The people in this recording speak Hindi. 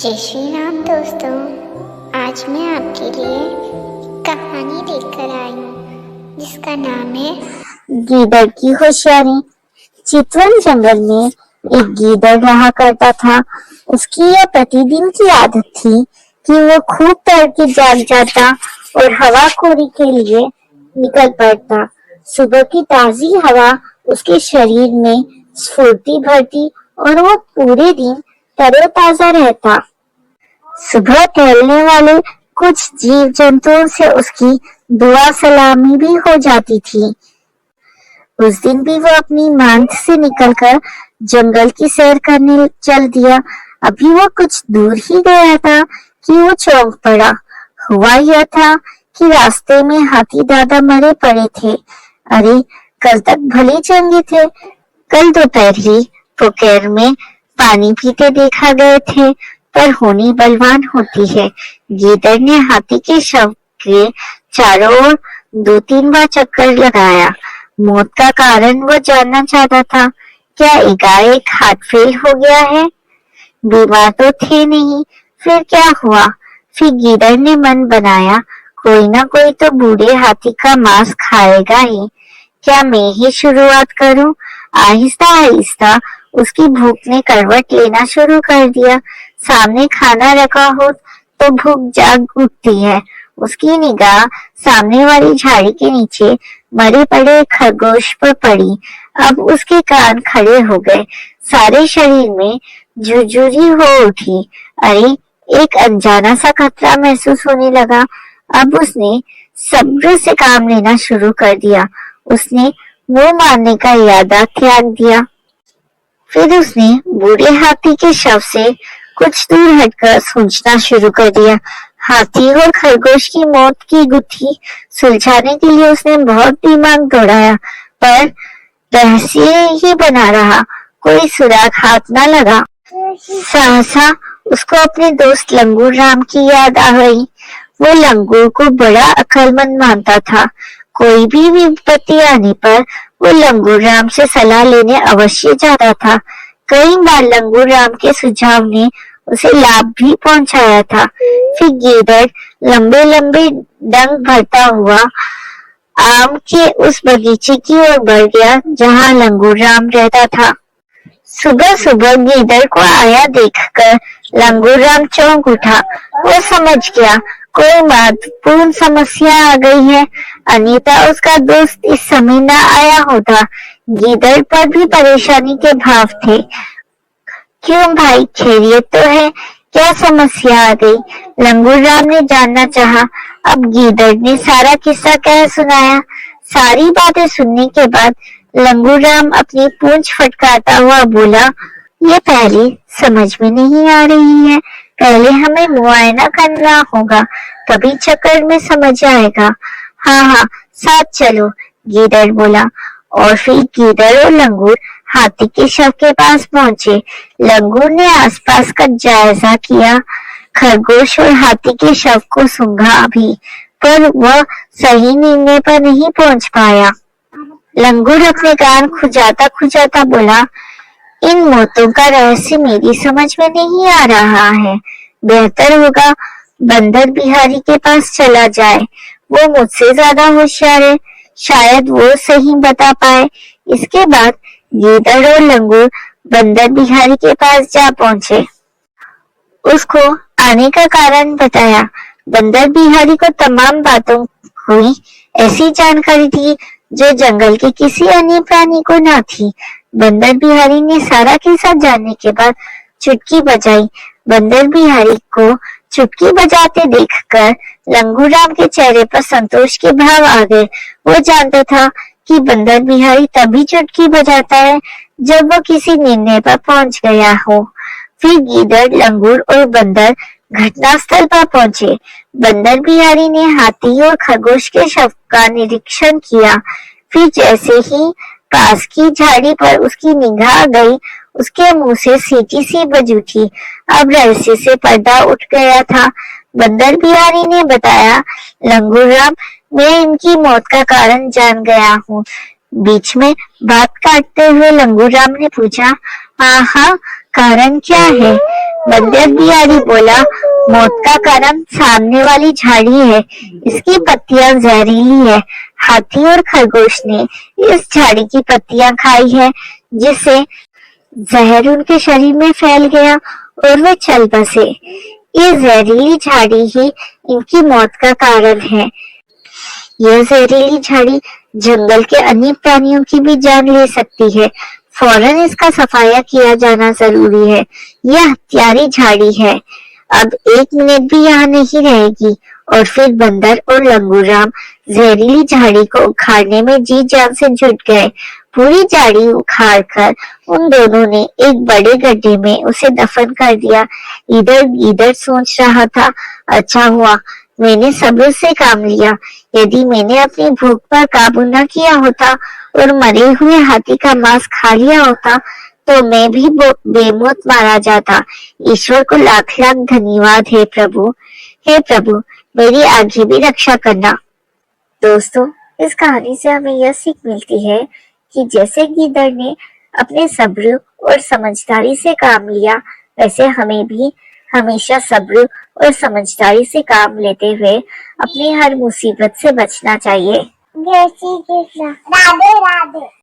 जय श्री राम दोस्तों। आज मैं आपके लिए कहानी लेकर आई हूँ जिसका नाम है गीदड़ की होशियारी। चितवन जंगल में एक गीदड़ रहा करता था। उसकी यह प्रतिदिन की आदत थी कि वो खूब तड़के जाग जाता और हवाखोरी के लिए निकल पड़ता। सुबह की ताजी हवा उसके शरीर में स्फूर्ति भरती और वो पूरे दिन तरोताजा रहता। सुबह टहलने वाले कुछ जीव जंतुओं से उसकी दुआ सलामी भी हो जाती थी। उस दिन भी वो अपनी मांद से निकलकर जंगल की सैर करने चल दिया। अभी वो कुछ दूर ही गया था कि वो चौंक पड़ा। हुआ यह था कि रास्ते में हाथी दादा मरे पड़े थे। अरे, कल तक भले चंगे थे। कल दोपहर ही पोखर में पानी पीते देखा गए थे, पर होनी बलवान होती है। गीदड़ ने हाथी के शव के चारों ओर 2-3 बार चक्कर लगाया। मौत का कारण वो जानना चाहता था। क्या एकाएक हार्ट फेल हो गया है? बीमार तो थे नहीं, फिर क्या हुआ? फिर गीदड़ ने मन बनाया, कोई ना कोई तो बूढ़े हाथी का मांस खाएगा ही। क्या मैं ही शुरुआत करूं? आहिस्ता आहिस्ता उसकी भूख ने करवट लेना शुरू कर दिया। सामने खाना रखा हो तो भूख जाग उठती है। उसकी निगाह सामने वाली झाड़ी के नीचे मरे पड़े खरगोश पर पड़ी। अब उसके कान खड़े हो गए, सारे शरीर में झुरझुरी हो उठी। अरे, एक अनजाना सा खतरा महसूस होने लगा। अब उसने सब्र से काम लेना शुरू कर दिया। उसने मुंह मारने का इरादा त्याग दिया। फिर उसने बूढ़े हाथी के शव से कुछ दूर हटकर सोचना शुरू कर दिया। हाथी और खरगोश की मौत की गुत्थी सुलझाने के लिए उसने बहुत दिमाग दौड़ाया, पर रहस्य ही बना रहा। कोई सुराग हाथ न लगा। सहसा उसको अपने दोस्त लंगूर राम की याद आ गई। वो लंगूर को बड़ा अक्लमंद मानता था। कोई भी विपत्ति आने पर वो लंगूर राम से सलाह लेने अवश्य जाता था। कई बार लंगूर राम के सुझाव ने उसे लाभ भी पहुंचाया था। फिर गीदड़ लंबे लंबे डंक भरता हुआ आम के उस बगीचे की ओर बढ़ गया जहां लंगूर राम रहता था। सुबह सुबह गीदड़ को आया देखकर लंगूर राम चौंक उठा। वो समझ गया कोई महत्वपूर्ण समस्या आ गई है, अन्यथा उसका दोस्त इस समय न आया होता। गीदड़ पर भी परेशानी के भाव थे। क्यों भाई, खैरियत तो है? क्या समस्या आ गई? लंगूर राम ने जानना चाहा। अब गीदड़ ने सारा किस्सा कह सुनाया। सारी बातें सुनने के बाद लंगूर राम अपनी पूंछ फटकारता हुआ बोला, ये पहले समझ में नहीं आ रही है। पहले हमें मुआयना करना होगा, तभी चक्कर में समझ आएगा। हाँ, साथ चलो, गीदड़ बोला। और फिर गीदड़ और लंगूर हाथी के शव के पास पहुंचे। लंगूर ने आसपास का जायजा किया। खरगोश और हाथी के शव को सूंघा भी, पर वह सही निर्णय पर नहीं पहुंच पाया। लंगूर अपने कान खुजाता खुजाता बोला, इन मौतों का रहस्य मेरी समझ में नहीं आ रहा है। बेहतर होगा बंदर बिहारी के पास चला जाए। वो मुझसे ज्यादा होशियार है, शायद वो सही बता पाए। इसके बाद गीदड़ और लंगूर बंदर बिहारी के पास जा पहुंचे। उसको आने का कारण बताया। बंदर बिहारी को तमाम बातों हुई ऐसी जानकारी दी जो जंगल के किसी अन्य प्राणी को न थी। बंदर बिहारी ने सारा किस्सा जानने के बाद चुटकी बजाई। बंदर बिहारी को चुटकी बजाते देखकर लंगूर राम के चेहरे पर संतोष के भाव आ गए। वो जानता था कि बंदर बिहारी तभी चुटकी बजाता है जब वो किसी निर्णय पर पहुंच गया हो। फिर गीदड़, लंगूर और बंदर घटनास्थल पर पहुंचे। बंदर बिहारी ने हाथी और खरगोश के शव का निरीक्षण किया। फिर जैसे ही पास की झाड़ी पर उसकी निगाह गई, उसके मुंह से सीटी सी बज उठी। अब रहस्य से पर्दा उठ गया था। बंदर बिहारी ने बताया, लंगूर राम, मैं इनकी मौत का कारण जान गया हूँ। बीच में बात काटते हुए लंगूर राम ने पूछा, हाँ, कारण क्या है? बंदर बिहारी बोला, मौत का कारण सामने वाली झाड़ी है, इसकी पत्तियां जहरीली है। हाथी और खरगोश ने इस झाड़ी की पत्तियां खाई है, जिससे जहर उनके शरीर में फैल गया और वे चल बसे। ये जहरीली झाड़ी ही इनकी मौत का कारण है। यह जहरीली झाड़ी जंगल के अन्य प्राणियों की भी जान ले सकती है। फौरन इसका सफाया किया जाना जरूरी है। यह हत्यारी झाड़ी है। अब 1 मिनट भी यहाँ नहीं रहेगी। और फिर बंदर और लंगूराम जहरीली झाड़ी को उखाड़ने में जी जान से जुट गए। पूरी झाड़ी उखाड़ कर उन दोनों ने एक बड़े गड्ढे में उसे दफन कर दिया। इधर सोच रहा था, अच्छा हुआ मैंने सब्र से काम लिया। यदि मैंने अपनी भूख पर काबू न किया होता और मरे हुए हाथी का मांस खा लिया होता तो मैं भी बेमौत मारा जाता। ईश्वर को लाख लाख धन्यवाद है प्रभु। हे प्रभु, मेरी आगे भी रक्षा करना। दोस्तों, इस कहानी से हमें यह सीख मिलती है कि जैसे गीदड़ ने अपने सब्र और समझदारी से काम लिया, वैसे हमें भी हमेशा सब्र और समझदारी से काम लेते हुए अपनी हर मुसीबत से बचना चाहिए। जय श्री कृष्ण। राधे राधे।